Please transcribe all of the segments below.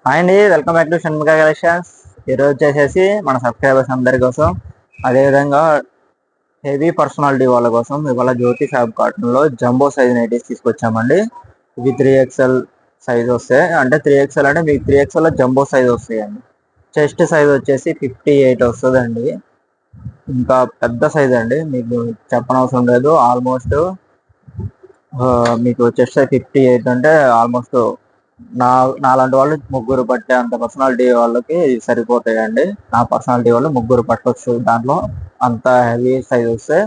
Hi అండి, welcome back to Shanmukha collections. ఈరోజు వచ్చేసేసి మన సబ్స్క్రైబర్స్ అందరి కోసం, అదేవిధంగా హెవీ పర్సనాలిటీ వాళ్ళ కోసం ఇవాళ జ్యోతి ఫ్యాబ్ కాటన్ లో జంబో సైజ్ నైటీస్ తీసుకొచ్చామండి. ఇవి 3XL సైజ్ వస్తాయి. అంటే 3XL అంటే మీకు 3XL లో జంబో సైజ్ వస్తాయండి. చెస్ట్ సైజ్ వచ్చేసి 58 వస్తుందండి. ఇంకా పెద్ద సైజ్ అండి, మీకు చెప్పనవసరం లేదు. ఆల్మోస్ట్ మీకు చెస్ట్ సైజ్ 58 అంటే ఆల్మోస్ట్ నాలాంటి వాళ్ళు ముగ్గురు పట్టే అంత పర్సనాలిటీ వాళ్ళకి సరిపోతాయండి. నా పర్సనాలిటీ వాళ్ళు ముగ్గురు పట్టొచ్చు దాంట్లో, అంత హెవీ సైజ్ వస్తే.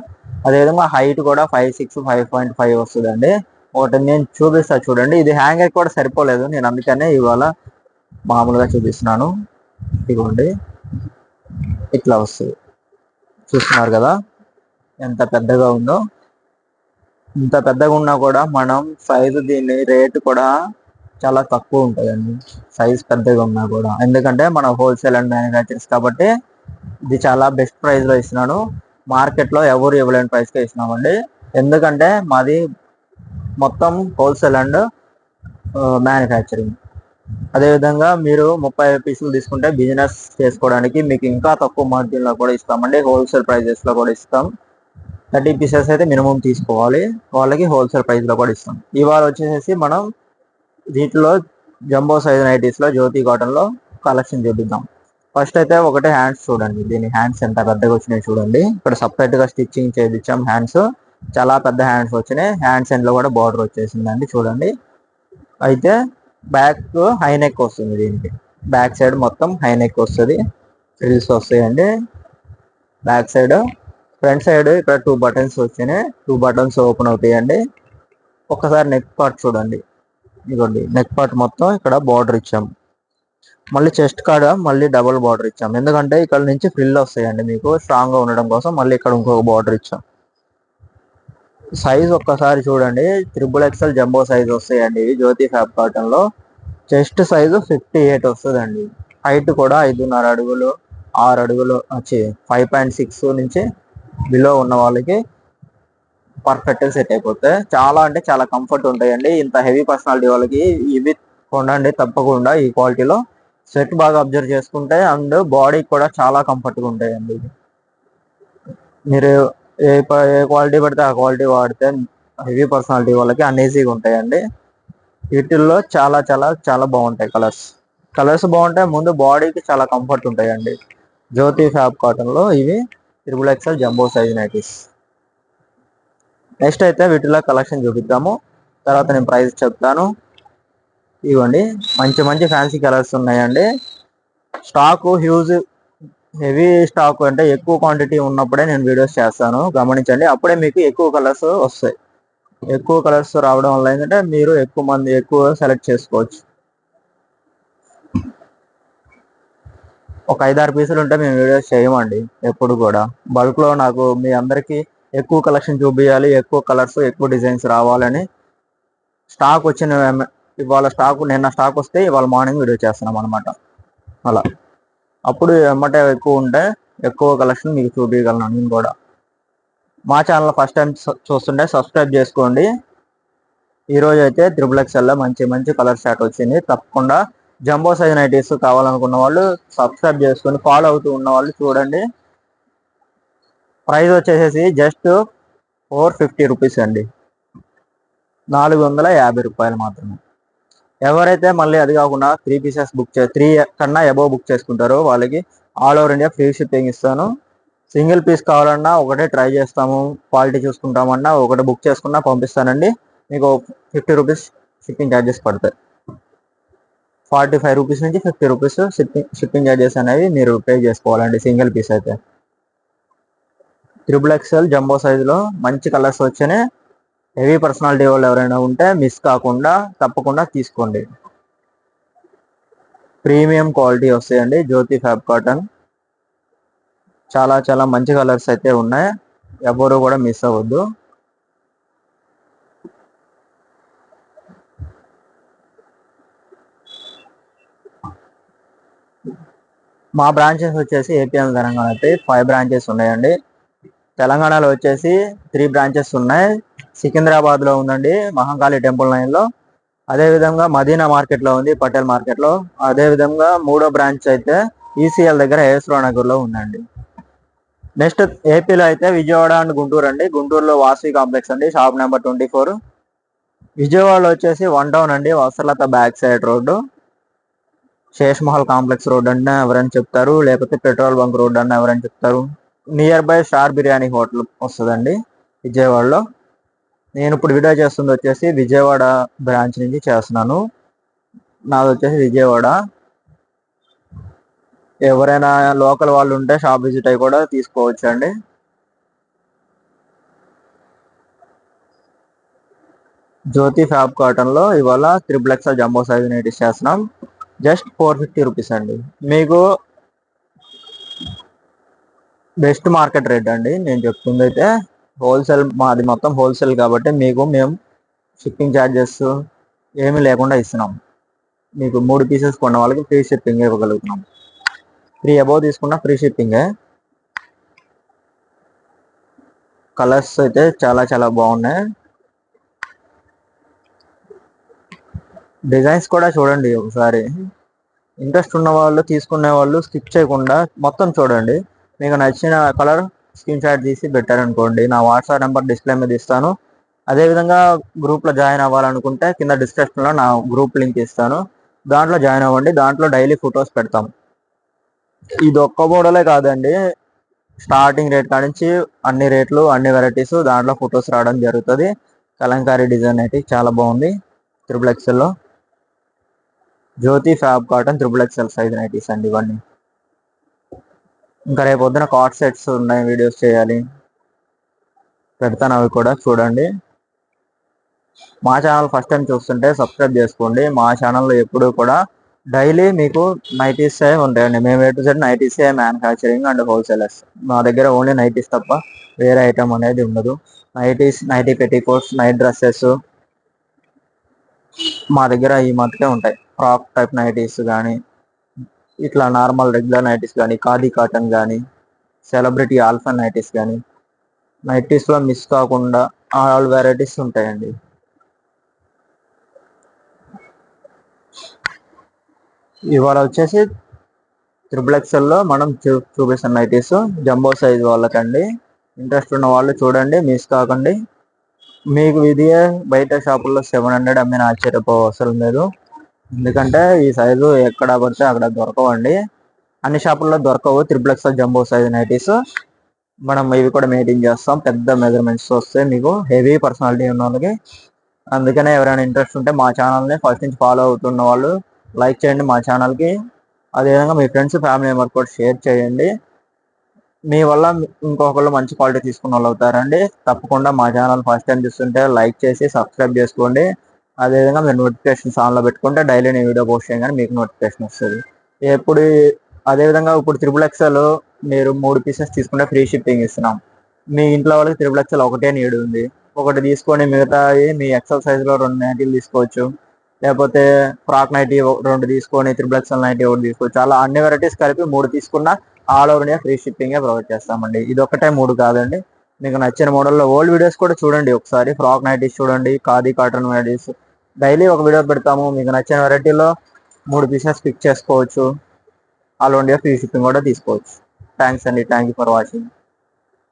అదేవిధంగా హైట్ కూడా 5'6", 5.5 వస్తుందండి. ఒకటి నేను చూపిస్తా చూడండి. ఇది హ్యాంగర్ కూడా సరిపోలేదు, నేను అందుకనే ఇవాళ మామూలుగా చూపిస్తున్నాను. ఇదిగోండి, ఇట్లా వస్తుంది. చూస్తున్నారు కదా ఎంత పెద్దగా ఉందో. ఇంత పెద్దగా ఉన్నా కూడా మనం సైజు దీని రేటు కూడా చాలా తక్కువ ఉంటుందండి, సైజ్ పెద్దగా ఉన్నా కూడా. ఎందుకంటే మన హోల్సేల్ అండ్ మ్యానుఫ్యాక్చర్స్ కాబట్టి ఇది చాలా బెస్ట్ ప్రైస్ లో ఇస్తున్నాను. మార్కెట్ లో ఎవరు ఇవ్వలేని ప్రైస్ కే ఇస్తున్నామండి. ఎందుకంటే మాది మొత్తం హోల్సేల్ అండ్ మ్యానుఫ్యాక్చరింగ్. అదేవిధంగా మీరు 30 పీసులు తీసుకుంటే బిజినెస్ చేసుకోవడానికి మీకు ఇంకా తక్కువ మార్జిన్ లో కూడా ఇస్తామండి. హోల్సేల్ ప్రైజెస్ లో కూడా ఇస్తాం. 30 పీసెస్ అయితే మినిమం తీసుకోవాలి, వాళ్ళకి హోల్సేల్ ప్రైస్ లో కూడా ఇస్తాం. ఇవాళ వచ్చేసి మనం వీటిలో జంబో సైజ్ నైటీస్ లో జ్యోతి కాటన్ లో కలెక్షన్ చూపిద్దాం. ఫస్ట్ అయితే ఒకటే హ్యాండ్స్ చూడండి. దీని హ్యాండ్స్ ఎంత పెద్దగా వచ్చినాయి చూడండి. ఇక్కడ సపరేట్ గా స్టిచ్చింగ్ చేయించాం. హ్యాండ్స్ చాలా పెద్ద హ్యాండ్స్ వచ్చినాయి. హ్యాండ్స్ ఎండ్ లో కూడా బార్డర్ వచ్చేసిందండి చూడండి. అయితే బ్యాక్ హై నెక్ వస్తుంది. దీనికి బ్యాక్ సైడ్ మొత్తం హై నెక్ వస్తుంది, ఫ్రిల్స్ వస్తాయండి బ్యాక్ సైడ్. ఫ్రంట్ సైడ్ ఇక్కడ 2 బటన్స్ వచ్చినాయి, 2 బటన్స్ ఓపెన్ అవుతాయండి. ఒక్కసారి నెక్ పార్ట్ చూడండి. ఇదిగోండి, నెక్ పార్ట్ మొత్తం ఇక్కడ బార్డర్ ఇచ్చాం. మళ్ళీ చెస్ట్ కాడ మళ్ళీ డబుల్ బార్డర్ ఇచ్చాం. ఎందుకంటే ఇక్కడ నుంచి ఫ్రిల్ వస్తాయండి మీకు స్ట్రాంగ్ గా ఉండడం కోసం. మళ్ళీ ఇక్కడ ఇంకొక బార్డర్ ఇచ్చాం. సైజ్ ఒక్కసారి చూడండి. XXL జంబో సైజ్ వస్తాయండి జ్యోతి ఫ్యాబ్ కాటన్ లో. చెస్ట్ సైజు 58 వస్తుందండి. హైట్ కూడా 5.5 అడుగులు, 6 అడుగులు వచ్చి 5.6 నుంచి బిలో ఉన్న వాళ్ళకి పర్ఫెక్ట్ సెట్ అయిపోతాయి. చాలా అంటే చాలా కంఫర్ట్ ఉంటాయండి. ఇంత హెవీ పర్సనాలిటీ వాళ్ళకి ఇవి కొనండి తప్పకుండా. ఈ క్వాలిటీలో సెట్ బాగా అబ్జర్వ్ చేసుకుంటే అండ్ బాడీ కూడా చాలా కంఫర్ట్ గా ఉంటాయండి. మీరు ఏ క్వాలిటీ పడితే ఆ క్వాలిటీ వాడితే హెవీ పర్సనాలిటీ వాళ్ళకి అన్ఈజీగా ఉంటాయండి. వీటిల్లో చాలా చాలా చాలా బాగుంటాయి. కలర్స్ బాగుంటాయి. ముందు బాడీకి చాలా కంఫర్ట్ ఉంటాయండి. జ్యోతి ఫ్యాబ్ కాటన్ లో ఇవి XXL jumbo size nighties. Next అయితే వీటిలో కలెక్షన్ చూపిద్దాము, తర్వాత నేను ప్రైస్ చెప్తాను. ఇవ్వండి, మంచి మంచి ఫ్యాన్సీ కలర్స్ ఉన్నాయండి. స్టాక్ హ్యూజ్ హెవీ స్టాక్ అంటే ఎక్కువ క్వాంటిటీ ఉన్నప్పుడే నేను వీడియోస్ చేస్తాను, గమనించండి. అప్పుడే మీకు ఎక్కువ కలర్స్ వస్తాయి. ఎక్కువ కలర్స్ రావడం వల్ల ఏంటంటే మీరు ఎక్కువ మంది ఎక్కువ సెలెక్ట్ చేసుకోవచ్చు. ఒక 5-6 పీసులు ఉంటే మేము వీడియోస్ చేయమండి ఎప్పుడు కూడా. బల్క్ లో నాకు మీ అందరికి ఎక్కువ కలెక్షన్ చూపించాలి, ఎక్కువ కలర్స్ ఎక్కువ డిజైన్స్ రావాలని స్టాక్ వచ్చిన ఇవాళ స్టాక్, నిన్న స్టాక్ వస్తే ఇవాళ మార్నింగ్ వీడియో చేస్తున్నాం అనమాట. అలా అప్పుడు ఎమ్మటే ఎక్కువ ఉంటే ఎక్కువ కలెక్షన్ మీకు చూపించగలను నేను కూడా. మా ఛానల్ ఫస్ట్ టైం చూస్తుంటే సబ్స్క్రైబ్ చేసుకోండి. ఈ రోజు అయితే XXL మంచి మంచి కలర్ షాట్ వచ్చింది. తప్పకుండా జంబో సైజ్ నైటీస్ కావాలనుకున్న వాళ్ళు సబ్స్క్రైబ్ చేసుకొని ఫాలో అవుతూ ఉన్న వాళ్ళు చూడండి. ప్రైస్ వచ్చేసేసి జస్ట్ 450 రూపీస్ అండి, 450 రూపాయలు మాత్రమే. ఎవరైతే మళ్ళీ అది కాకుండా 3 పీసెస్ 3 కన్నా అబోవ్ బుక్ చేసుకుంటారో వాళ్ళకి all over India free shipping ఇస్తాను. సింగిల్ పీస్ కావాలన్నా ఒకటే ట్రై చేస్తాము, క్వాలిటీ చూసుకుంటామన్నా ఒకటి బుక్ చేసుకున్నా పంపిస్తానండి. మీకు 50 రూపీస్ షిప్పింగ్ ఛార్జెస్ పడతాయి. 45 రూపీస్ నుంచి 50 రూపీస్ షిప్పింగ్ ఛార్జెస్ అనేవి మీరు పే చేసుకోవాలండి సింగిల్ పీస్ అయితే. XXL జంబో సైజులో మంచి కలర్స్ వచ్చినాయి. హెవీ పర్సనాలిటీ వాళ్ళు ఎవరైనా ఉంటే మిస్ కాకుండా తప్పకుండా తీసుకోండి. ప్రీమియం క్వాలిటీ వస్తాయండి జ్యోతి ఫ్యాబ్ కాటన్. చాలా చాలా మంచి కలర్స్ అయితే ఉన్నాయి, ఎవరు కూడా మిస్ అవ్వద్దు. మా బ్రాంచెస్ వచ్చేసి ఏపీ అండ్ తెలంగాణ అయితే 5 బ్రాంచెస్ ఉన్నాయండి. తెలంగాణలో వచ్చేసి 3 బ్రాంచెస్ ఉన్నాయి. సికింద్రాబాద్ లో ఉందండి, మహంకాళి టెంపుల్ లైన్ లో. అదేవిధంగా మదీనా మార్కెట్లో ఉంది, పటేల్ మార్కెట్లో. అదేవిధంగా మూడో బ్రాంచ్ అయితే ఈసీఎల్ దగ్గర ఏస్రో నగర్లో ఉందండి. నెక్స్ట్ ఏపీలో అయితే విజయవాడ అండ్ గుంటూరు అండి. గుంటూరులో వాసవి కాంప్లెక్స్ అండి, షాప్ నెంబర్ 24. విజయవాడలో వచ్చేసి వన్ టౌన్ అండి, వసలత back side road, Seshamahal complex road అన్నా ఎవరైనా చెప్తారు, లేకపోతే పెట్రోల్ బంక్ రోడ్ అన్నా ఎవరైనా చెప్తారు. Near by star biryani hotel వస్తుందండి విజయవాడలో. నేను ఇప్పుడు వీడియో చేస్తుంది వచ్చేసి విజయవాడ బ్రాంచ్ నుంచి చేస్తున్నాను. నాది వచ్చేసి విజయవాడ. ఎవరైనా లోకల్ వాళ్ళు ఉంటే షాప్ విజిట్ అయ్యి కూడా తీసుకోవచ్చు అండి. జ్యోతి ఫ్యాబ్ కాటన్ లో ఇవాళ XXL జంబో సైజ్ నైటీస్ చేస్తున్నాం. జస్ట్ 450 రూపీస్ అండి. మీకు బెస్ట్ మార్కెట్ రేట్ అండి నేను చెప్తుంది అయితే. హోల్సేల్ మాది మొత్తం హోల్సేల్ కాబట్టి మీకు మేము షిప్పింగ్ ఛార్జెస్ ఏమీ లేకుండా ఇస్తున్నాం. మీకు 3 పీసెస్ కొన్న వాళ్ళకి ఫ్రీ షిప్పింగ్ ఇవ్వగలుగుతున్నాం. 3 అబౌవ్ తీసుకున్న ఫ్రీ షిప్పింగే. కలర్స్ అయితే చాలా చాలా బాగున్నాయి. డిజైన్స్ కూడా చూడండి ఒకసారి. ఇంట్రెస్ట్ ఉన్న వాళ్ళు, తీసుకునే వాళ్ళు స్కిప్ చేయకుండా మొత్తం చూడండి. మీకు నచ్చిన కలర్ స్క్రీన్ షాట్ తీసి పెట్టారనుకోండి, నా వాట్సాప్ నెంబర్ డిస్ప్లే మీద ఇస్తాను. అదేవిధంగా గ్రూప్లో జాయిన్ అవ్వాలనుకుంటే కింద డిస్క్రిప్షన్లో నా గ్రూప్ లింక్ ఇస్తాను, దాంట్లో జాయిన్ అవ్వండి. దాంట్లో డైలీ ఫొటోస్ పెడతాం. ఇది ఒక్క మోడలే కాదండి, స్టార్టింగ్ రేట్ కానించి అన్ని రేట్లు, అన్ని వెరైటీస్ దాంట్లో ఫొటోస్ రావడం జరుగుతుంది. కలంకారీ డిజైన్ అయితే చాలా బాగుంది. XXL లో Jyothi fab cotton XXL size nighties అండి ఇవన్నీ. ఇంకా రేపు పొద్దున కార్డ్ సెట్స్ ఉన్నాయి, వీడియోస్ చేయాలి, పెడతాను, అవి కూడా చూడండి. మా ఛానల్ ఫస్ట్ టైం చూస్తుంటే సబ్స్క్రైబ్ చేసుకోండి. మా ఛానల్లో ఎప్పుడు కూడా డైలీ మీకు నైటీసే ఉంటాయండి. మేము A to Z నైటీసే మ్యానుఫ్యాక్చరింగ్ అండ్ హోల్సేలర్స్. మా దగ్గర ఓన్లీ నైటీస్ తప్ప వేరే ఐటమ్ అనేది ఉండదు. Nighties, nighty petticoats, night dresses మా దగ్గర ఈ మట్టుకే ఉంటాయి. ఫ్రాక్ టైప్ నైటీస్ కానీ, ఇట్లా నార్మల్ రెగ్యులర్ నైటీస్ కానీ, ఖాదీ కాటన్ కానీ, సెలబ్రిటీ ఆల్ఫా నైటీస్ కానీ, నైటీస్లో మిస్ కాకుండా ఆల్ వెరైటీస్ ఉంటాయండి. ఇవాళ వచ్చేసి XXL లో మనం చూపిస్తున్న నైటీస్ జంబో సైజ్ వాళ్ళకండి. ఇంట్రెస్ట్ ఉన్న వాళ్ళు చూడండి, మిస్ కాకండి. మీకు ఇదే బయట షాపుల్లో 700 అమ్మిన ఆశ్చర్యపోవసరం లేదు. ఎందుకంటే ఈ సైజు ఎక్కడ పడితే అక్కడ దొరకవండి. అన్ని షాపుల్లో దొరకవు XXL జంబో సైజ్ నైటీస్. మనం ఇవి కూడా మెయింటైన్ చేస్తాం. పెద్ద మెజర్మెంట్స్ వస్తాయి మీకు, హెవీ పర్సనాలిటీ ఉన్న వాళ్ళకి. అందుకనే ఎవరైనా ఇంట్రెస్ట్ ఉంటే మా ఛానల్ని ఫస్ట్ నుంచి ఫాలో అవుతున్న వాళ్ళు లైక్ చేయండి మా ఛానల్కి. అదేవిధంగా మీ ఫ్రెండ్స్, ఫ్యామిలీ మెంబర్ కూడా షేర్ చేయండి. మీ వల్ల ఇంకొకళ్ళు మంచి క్వాలిటీ తీసుకున్న వాళ్ళు అవుతారండి. తప్పకుండా మా ఛానల్ ఫస్ట్ టైం చూస్తుంటే లైక్ చేసి సబ్స్క్రైబ్ చేసుకోండి. అదేవిధంగా మీరు నోటిఫికేషన్స్ ఆన్లో పెట్టుకుంటే డైలీ నేను వీడియో పోస్ట్ చేయగానే మీకు నోటిఫికేషన్ వస్తుంది ఎప్పుడు. అదేవిధంగా ఇప్పుడు XXL మీరు 3 పీసెస్ తీసుకుంటే ఫ్రీ షిప్పింగ్ ఇస్తున్నాం. మీ ఇంట్లో వాళ్ళకి XXL ఒకటే నీడ్ ఉంది, ఒకటి తీసుకొని మిగతా మీ ఎక్సెల్ సైజులో 2 నైటీలు తీసుకోవచ్చు. లేకపోతే ఫ్రాక్ నైటీ 2 తీసుకొని XXL నైటీ 1 తీసుకోవచ్చు. అలా అన్ని వెరైటీస్ కలిపి 3 తీసుకున్న ఆల్ ఓవర్ ఇండియా ఫ్రీ షిప్పింగే ప్రొవైడ్ చేస్తామండి. ఇది ఒకటే 3 కాదండి, మీకు నచ్చిన మోడల్లో ఓల్డ్ వీడియోస్ కూడా చూడండి ఒకసారి. ఫ్రాక్ నైటీస్ చూడండి, ఖాదీ కాటన్ నైటీస్ డైలీ ఒక వీడియో పెడతాము. మీకు నచ్చిన వెరైటీలో 3 పీసెస్ పిక్ చేసుకోవచ్చు. All over India free shipping కూడా తీసుకోవచ్చు. థ్యాంక్స్ అండి, థ్యాంక్ యూ ఫర్ వాచింగ్.